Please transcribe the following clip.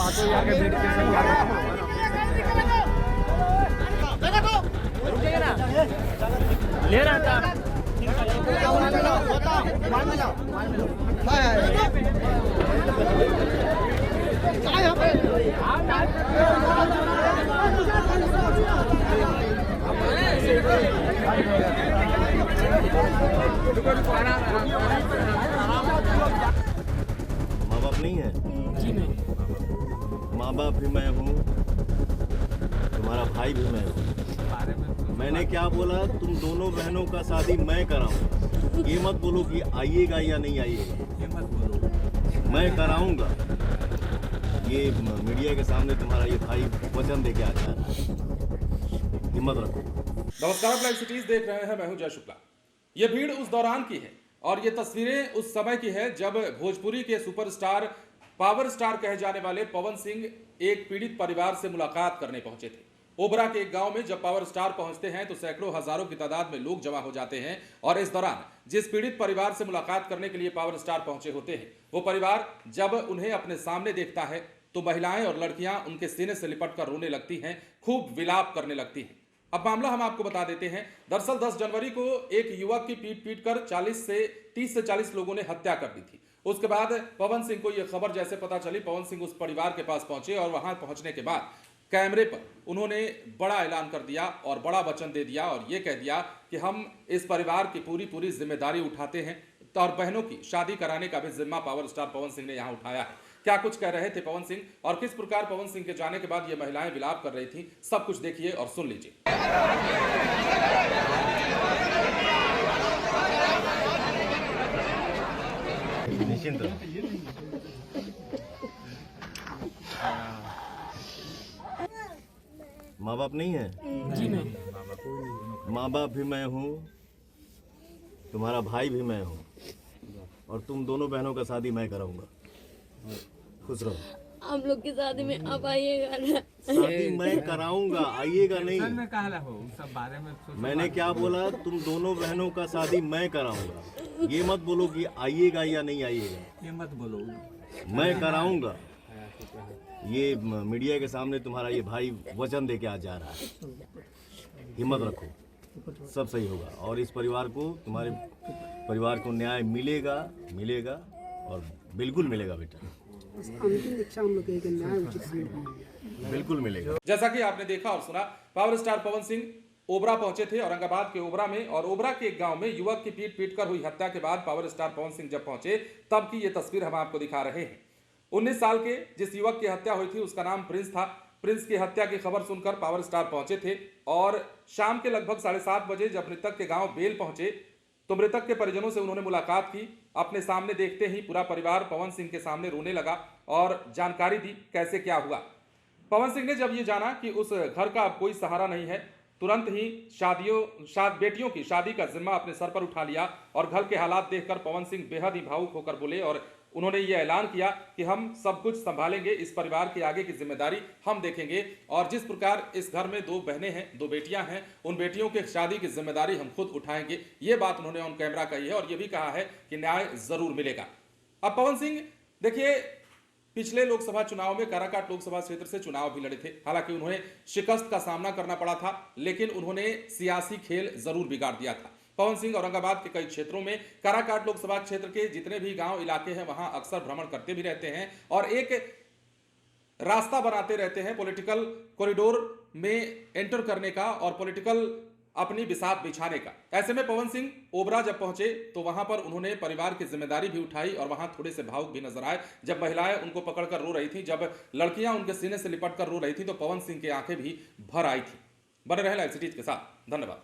Auto आके बैठ के सब ले रहा था। माँ बाप नहीं है? जी नहीं। माँ बाप भी मैं हूँ, तुम्हारा भाई भी मैं हूँ। मैंने क्या बोला? तुम दोनों बहनों का शादी मैं कराऊँ। ये मत बोलो कि आइएगा या नहीं आइएगा, ये मत बोलो, मैं कराऊंगा। ये मीडिया के सामने तुम्हारा ये भाई वचन दे के आ जा रहा है, हिम्मत रखो। नमस्कार, आप लाइव सिटीज देख रहे हैं, मैं हूं जय शुक्ला। ये भीड़ उस दौरान की है और ये तस्वीरें उस समय की है जब भोजपुरी के सुपरस्टार, पावर स्टार कहे जाने वाले पवन सिंह एक पीड़ित परिवार से मुलाकात करने पहुंचे थे। ओबरा के एक गांव में जब पावर स्टार पहुंचते हैं तो सैकड़ों हजारों की तादाद में लोग जमा हो जाते हैं और इस दौरान जिस पीड़ित परिवार से मुलाकात करने के लिए पावर स्टार पहुंचे होते हैं, वो परिवार जब उन्हें अपने सामने देखता है तो महिलाएं और लड़कियां उनके सीने से लिपट कर रोने लगती हैं, खूब विलाप करने लगती हैं। अब मामला हम आपको बता देते हैं। दरअसल 10 जनवरी को एक युवक की पीट कर 30 से 40 लोगों ने हत्या कर दी थी। उसके बाद पवन सिंह को यह खबर जैसे पता चली, पवन सिंह उस परिवार के पास पहुंचे और वहां पहुंचने के बाद कैमरे पर उन्होंने बड़ा ऐलान कर दिया और बड़ा वचन दे दिया और यह कह दिया कि हम इस परिवार की पूरी जिम्मेदारी उठाते हैं और बहनों की शादी कराने का भी जिम्मा पावर स्टार पवन सिंह ने यहां उठाया है। क्या कुछ कह रहे थे पवन सिंह और किस प्रकार पवन सिंह के जाने के बाद ये महिलाएं विलाप कर रही थी, सब कुछ देखिए और सुन लीजिए। निश्चिंत रहो। माँ बाप नहीं है? जी नहीं। माँ बाप भी मैं हूँ, तुम्हारा भाई भी मैं हूँ और तुम दोनों बहनों का शादी मैं कराऊंगा। खुश रहो। हम लोग की शादी में आप आइएगा ना। शादी मैं कराऊंगा, आइएगा नहीं। सब बारे में मैंने क्या बोला? तुम दोनों बहनों का शादी मैं कराऊंगा। ये मत बोलो कि आइएगा या नहीं आइएगा, ये मत बोलो, मैं कराऊंगा। ये मीडिया के सामने तुम्हारा ये भाई वचन दे के आ जा रहा है, हिम्मत रखो, सब सही होगा और इस परिवार को, तुम्हारे परिवार को न्याय मिलेगा और बिल्कुल मिलेगा बेटा, अंतिम इच्छा हम लोग के न्याय उचित बिल्कुल मिलेगा। जैसा कि आपने देखा और सुना, पावर स्टार पवन सिंह ओबरा पहुंचे थे, औरंगाबाद के ओबरा में, और ओबरा के एक गांव में युवक की पीट कर हुई हत्या के बाद पावर स्टार पवन सिंह जब पहुंचे तब की ये तस्वीर हम आपको दिखा रहे हैं। 19 साल के जिस युवक की हत्या हुई थी उसका नाम प्रिंस था। प्रिंस की हत्या की खबर सुनकर पावर स्टार पहुंचे थे और शाम के लगभग 7:30 बजे जब मृतक के गांव बेल पहुंचे तो मृतक के परिजनों से उन्होंने मुलाकात की। अपने सामने देखते ही पूरा परिवार पवन सिंह के सामने रोने लगा और जानकारी दी कैसे क्या हुआ। पवन सिंह ने जब ये जाना कि उस घर का अब कोई सहारा नहीं है, तुरंत ही बेटियों की शादी का जिम्मा अपने सर पर उठा लिया और घर के हालात देखकर पवन सिंह बेहद ही भावुक होकर बोले और उन्होंने ये ऐलान किया कि हम सब कुछ संभालेंगे, इस परिवार के आगे की जिम्मेदारी हम देखेंगे और जिस प्रकार इस घर में 2 बहनें हैं, 2 बेटियां हैं, उन बेटियों के शादी की जिम्मेदारी हम खुद उठाएंगे। ये बात उन्होंने ऑन कैमरा कही है और ये भी कहा है कि न्याय जरूर मिलेगा। अब पवन सिंह देखिए, पिछले लोकसभा चुनाव में काराकाट लोकसभा क्षेत्र से चुनाव भी लड़े थे। हालांकि उन्हें शिकस्त का सामना करना पड़ा था, लेकिन उन्होंने सियासी खेल जरूर बिगाड़ दिया था। पवन सिंह औरंगाबाद के कई क्षेत्रों में, काराकाट लोकसभा क्षेत्र के जितने भी गांव इलाके हैं वहां अक्सर भ्रमण करते भी रहते हैं और एक रास्ता बनाते रहते हैं पॉलिटिकल कॉरिडोर में एंटर करने का और पॉलिटिकल अपनी बिसात बिछाने का। ऐसे में पवन सिंह ओबरा जब पहुंचे तो वहां पर उन्होंने परिवार की जिम्मेदारी भी उठाई और वहां थोड़े से भावुक भी नजर आए। जब महिलाएं उनको पकड़कर रो रही थी, जब लड़कियां उनके सीने से लिपट कर रो रही थी तो पवन सिंह की आंखें भी भर आई थी। बने रहे लाइव सिटीज के साथ, धन्यवाद।